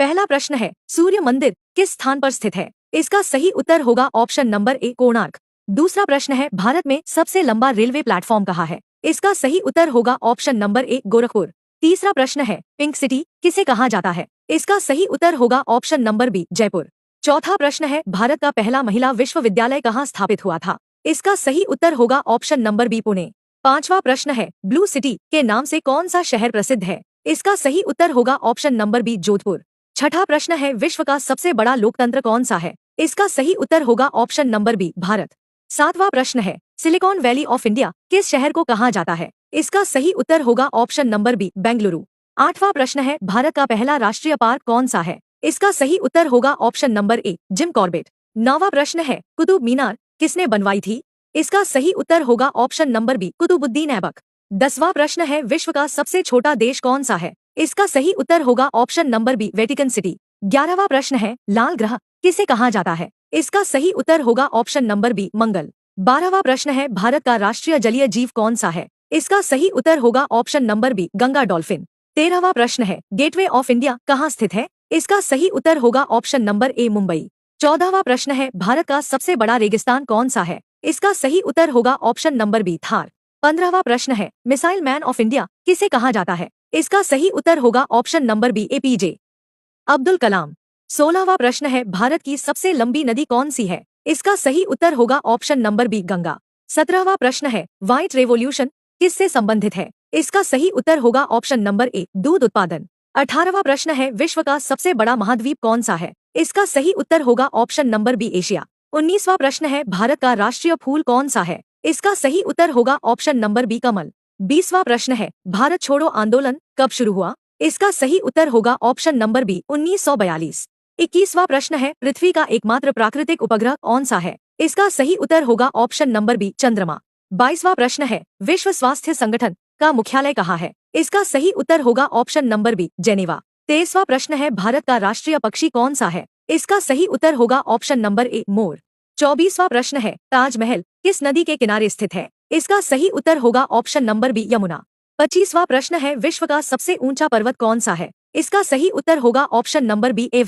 पहला प्रश्न है, सूर्य मंदिर किस स्थान पर स्थित है? इसका सही उत्तर होगा ऑप्शन नंबर ए, कोणार्क। दूसरा प्रश्न है, भारत में सबसे लंबा रेलवे प्लेटफॉर्म कहाँ है? इसका सही उत्तर होगा ऑप्शन नंबर ए, गोरखपुर। तीसरा प्रश्न है, पिंक सिटी किसे कहा जाता है? इसका सही उत्तर होगा ऑप्शन नंबर बी, जयपुर। चौथा प्रश्न है, भारत का पहला महिला विश्वविद्यालय कहाँ स्थापित हुआ था? इसका सही उत्तर होगा ऑप्शन नंबर बी, पुणे। पांचवा प्रश्न है, ब्लू सिटी के नाम से कौन सा शहर प्रसिद्ध है? इसका सही उत्तर होगा ऑप्शन नंबर बी, जोधपुर। छठा प्रश्न है, विश्व का सबसे बड़ा लोकतंत्र कौन सा है? इसका सही उत्तर होगा ऑप्शन नंबर बी, भारत। सातवां प्रश्न है, सिलिकॉन वैली ऑफ इंडिया किस शहर को कहा जाता है? इसका सही उत्तर होगा ऑप्शन नंबर बी, बेंगलुरु। आठवां प्रश्न है, भारत का पहला राष्ट्रीय पार्क कौन सा है? इसका सही उत्तर होगा option number A, Jim Corbett. नौवां प्रश्न है, कुतुब मीनार किसने बनवाई थी? इसका सही उत्तर होगा option number B, Qutubuddin Aibak. 10वां प्रश्न है, विश्व का सबसे छोटा देश कौन सा है? इसका सही उत्तर होगा option number B, Vatican City. 11वां प्रश्न है, लाल ग्रह किसे कहा जाता है? इसका सही उत्तर होगा ऑप्शन नंबर बी, मंगल। 12वां प्रश्न है, भारत का राष्ट्रीय जलीय जीव कौन सा है? इसका सही उत्तर होगा option number B, Ganga dolphin. 13वां प्रश्न है, गेटवे ऑफ इंडिया कहाँ स्थित है? इसका सही उत्तर होगा ऑप्शन नंबर ए, मुंबई। 14वां प्रश्न है, भारत का सबसे बड़ा रेगिस्तान कौन सा है? इसका सही उत्तर होगा ऑप्शन नंबर बी, थार। 15वां प्रश्न है, मिसाइल मैन ऑफ इंडिया किसे कहा जाता है? इसका सही उत्तर होगा option number B, APJ Abdul Kalam. 16वां प्रश्न है, भारत की सबसे लंबी नदी कौन सी है? इसका सही उत्तर होगा ऑप्शन नंबर बी, गंगा। 17वां प्रश्न है, व्हाइट रेवोल्यूशन किससे संबंधित है? इसका सही उत्तर होगा ऑप्शन नंबर ए, दूध उत्पादन। 18वां प्रश्न है, विश्व का सबसे बड़ा महाद्वीप कौन सा है? इसका सही उत्तर होगा ऑप्शन नंबर बी, एशिया। 19वां प्रश्न है, भारत का राष्ट्रीय फूल कौन सा है? इसका सही उत्तर होगा ऑप्शन नंबर बी, कमल। 20वां प्रश्न है, भारत छोड़ो आंदोलन कब शुरू हुआ? इसका सही उत्तर होगा ऑप्शन नंबर बी, 1942। 21वां प्रश्न है, पृथ्वी का एकमात्र प्राकृतिक उपग्रह कौन सा है? इसका सही उत्तर होगा ऑप्शन नंबर बी, चंद्रमा। 22वां प्रश्न है, विश्व स्वास्थ्य संगठन का मुख्यालय कहाँ है? इसका सही उत्तर होगा ऑप्शन नंबर बी, जेनेवा। 23वां प्रश्न है, भारत का राष्ट्रीय पक्षी कौन सा है? इसका सही उत्तर होगा ऑप्शन नंबर ए, मोर। 24वां प्रश्न है, ताजमहल किस नदी के किनारे स्थित है? इसका सही उत्तर होगा ऑप्शन नंबर बी, यमुना। 25वां प्रश्न है, विश्व का सबसे ऊंचा पर्वत कौन सा है? इसका सही उत्तर होगा ऑप्शन नंबर बी, एवरेस्ट।